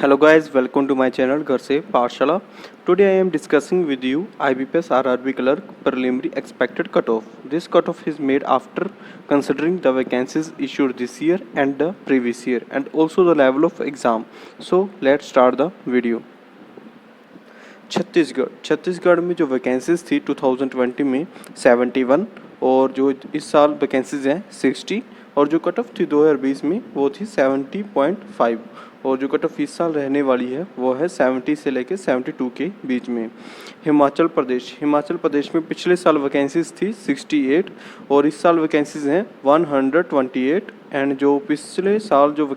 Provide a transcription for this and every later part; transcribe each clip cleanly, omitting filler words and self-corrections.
Hello guys, welcome to my channel घर से पाठशाला. Today I am discussing with you IBPS RRB Clerk preliminary expected cutoff. This cutoff is made after considering the vacancies issued this year and the previous year and also the level of exam. So let's start the video. Chhattisgarh में जो vacancies थी 2020 में 71 और जो इस साल vacancies हैं 60 और जो कट ऑफ थी 2020 में वो थी 70.5 और जो कट ऑफ इस साल रहने वाली है वो है 70 से लेकर 72 के बीच में. हिमाचल प्रदेश में पिछले साल वैकेंसीज थी 68 और इस साल वैकेंसीज हैं 128 एंड जो पिछले साल जो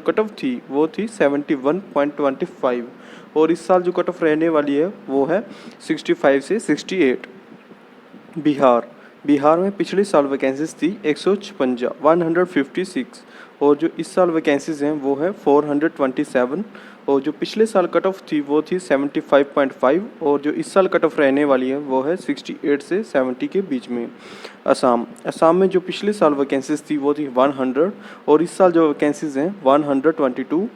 कट ऑफ थी वो थी 71.25 और इस साल जो कट ऑफ रहने वाली है वो है 65 से 68. बिहार में पिछले साल वैकेंसीज थी 156 और जो इस साल वैकेंसीज हैं वो है 427 और जो पिछले साल कट ऑफ थी वो थी 75.5 और जो इस साल कट ऑफ रहने वाली है वो है 68 से 70 के बीच में. असम में जो पिछले साल वैकेंसीज थी वो थी 100 और इस साल जो वैकेंसीज हैं 122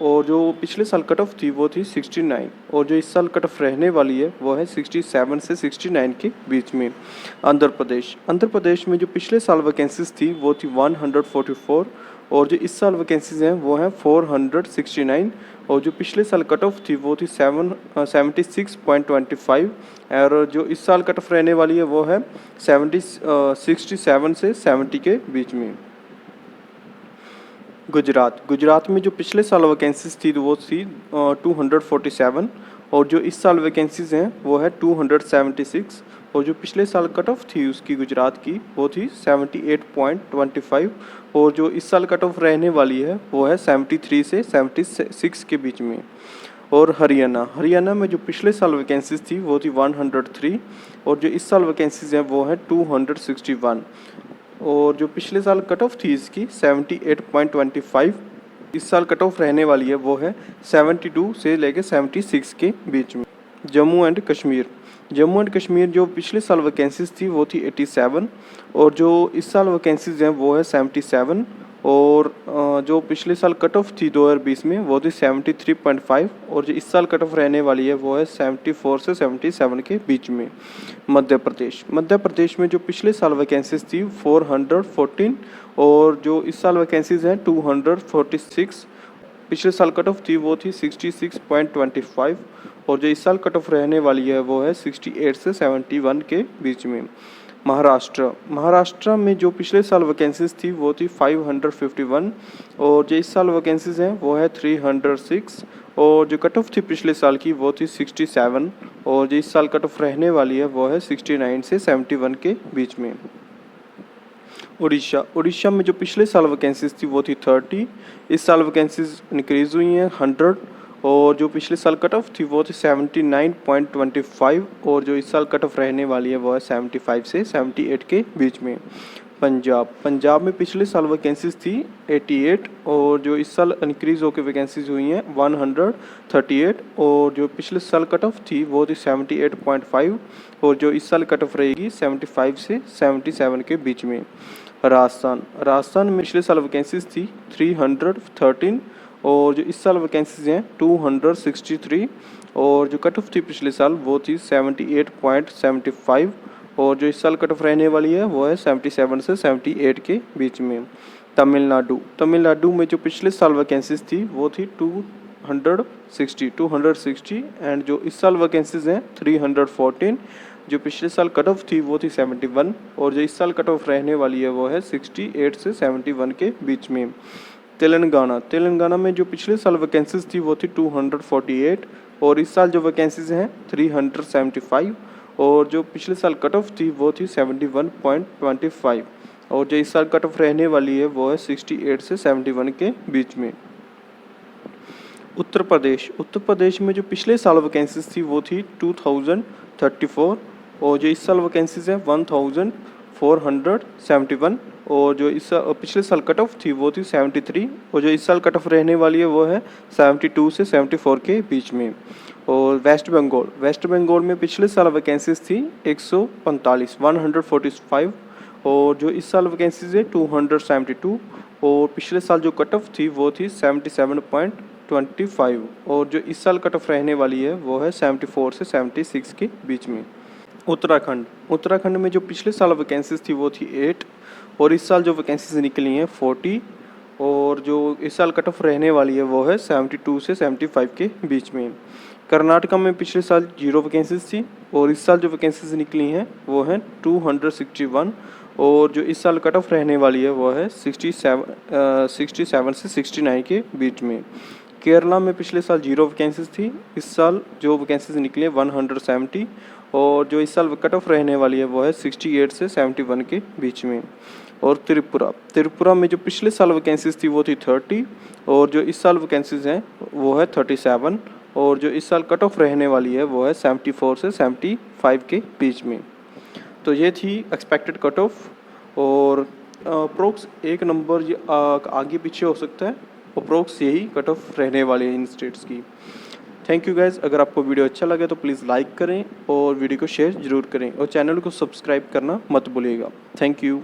और जो पिछले साल कट ऑफ थी वो थी 69 और जो इस साल कट ऑफ रहने वाली है वो है 67 से 69 के बीच में. आंध्र प्रदेश में जो पिछले साल वैकेंसीज थी वो थी 144 और जो इस साल वैकेंसीज हैं वो हैं 469 और जो पिछले साल कट ऑफ थी वो थी 76.25 और जो इस साल कट ऑफ रहने वाली है वो है 67 से 70 के बीच में. गुजरात में जो पिछले साल वैकेंसीज थी वो थी 247 और जो इस साल वैकेंसीज हैं वो है 276 और जो पिछले साल कट ऑफ थी उसकी गुजरात की वो थी 78.25 और जो इस साल कट ऑफ रहने वाली है वो है 73 से 76 के बीच में. और हरियाणा में जो पिछले साल वैकेंसीज थी वो थी 103 और जो इस साल वैकेंसीज हैं वो है 261 और जो पिछले साल कट ऑफ थी इसकी 78.25 इस साल कट ऑफ रहने वाली है वो है 72 से लेकर 76 के बीच में. जम्मू एंड कश्मीर जो पिछले साल वैकेंसीज थी वो थी 87 और जो इस साल वैकेंसीज हैं वो है 77 और जो पिछले साल कट ऑफ थी 2020 में वो थी 73.5 और जो इस साल कट ऑफ रहने वाली है वो है 74 से 77 के बीच में. मध्य प्रदेश में जो पिछले साल वैकेंसीज थी 414 और जो इस साल वैकेंसीज हैं 246. पिछले साल कट ऑफ थी वो थी 66.25 और जो इस साल कट ऑफ रहने वाली है वो है 68 से 71 के बीच में. महाराष्ट्र में जो पिछले साल वैकेंसीज थी वो थी 551 और जो इस साल वैकेंसीज हैं वो है 306 और जो कट ऑफ थी पिछले साल की वो थी 67 और जो इस साल कट ऑफ रहने वाली है वो है 69 से 71 के बीच में. उड़ीसा में जो पिछले साल वैकेंसीज थी वो थी 30 इस साल वैकेंसीज इंक्रीज हुई हैं 100 और जो पिछले साल कट ऑफ थी वो थी 79.25 और जो इस साल कट ऑफ रहने वाली है वो है 75 से 78 के बीच में. पंजाब में पिछले साल वैकेंसीज थी 88 और जो इस साल इंक्रीज होकर वैकेंसीज हुई हैं 138 और जो पिछले साल कट ऑफ थी वो थी 78.5 और जो इस साल कट ऑफ रहेगी 75 से 77 के बीच में. राजस्थान में पिछले साल वैकेंसीज थी 313 और जो इस साल वैकेंसीज हैं 263 और जो कट ऑफ थी पिछले साल वो थी 78.75 और जो इस साल कट ऑफ रहने वाली है वो है 77 से 78 के बीच में. तमिलनाडु में जो पिछले साल वैकेंसीज थी वो थी 260 एंड जो इस साल वैकेंसीज हैं 314 जो पिछले साल कट ऑफ थी वो थी 71 और जो इस साल कट ऑफ रहने वाली है वो है 68 से 71 के बीच में. तेलंगाना में जो पिछले साल वैकेंसीज थी वो थी 248 और इस साल जो वैकेंसीज हैं 375 और जो पिछले साल कट ऑफ थी वो थी 71.25 और जो इस साल कट ऑफ रहने वाली है वो है 68 से 71 के बीच में. उत्तर प्रदेश में जो पिछले साल वैकेंसीज थी वो थी 2034 और जो इस साल वैकेंसीज हैं 1471 और जो इस पिछले साल कट ऑफ थी वो थी 73 और जो इस साल कट ऑफ रहने वाली है वो है 72 से 74 के बीच में. और वेस्ट बंगाल में पिछले साल वैकेंसीज थी 145 और जो इस साल वैकेंसीज है 272 और पिछले साल जो कट ऑफ थी वो थी 77.25 और जो इस साल कट ऑफ रहने वाली है वो है 74 से 76 के बीच में। उत्तराखंड में जो पिछले साल वैकेंसीज थी वो थी 8 और इस साल जो वैकेंसीज निकली हैं 40 और जो इस साल कट ऑफ रहने वाली है वो है 72 से 75 के बीच में। कर्नाटका में पिछले साल 0 वैकेंसीज थी और इस साल जो वैकेंसीज निकली हैं वो हैं 261 और जो इस साल कट ऑफ रहने वाली है वो है 67 से 69 के बीच में। केरला में पिछले साल 0 वैकेंसीज थी, इस साल जो वैकेंसीज निकली है 170 और जो इस साल कट ऑफ रहने वाली है वो है 68 से 71 के बीच में। और त्रिपुरा में जो पिछले साल वैकेंसीज थी वो थी 30 और जो इस साल वैकेंसीज हैं वो है 37 और जो इस साल कट ऑफ रहने वाली है वो है 74 से 75 के बीच में। तो ये थी एक्सपेक्टेड कट ऑफ और अप्रोक्स 1 नंबर ये आगे पीछे हो सकता है, अप्रोक्स यही कट ऑफ रहने वाली है इन स्टेट्स की। थैंक यू गाइज़, अगर आपको वीडियो अच्छा लगे तो प्लीज़ लाइक करें और वीडियो को शेयर ज़रूर करें और चैनल को सब्सक्राइब करना मत भूलिएगा। Thank you.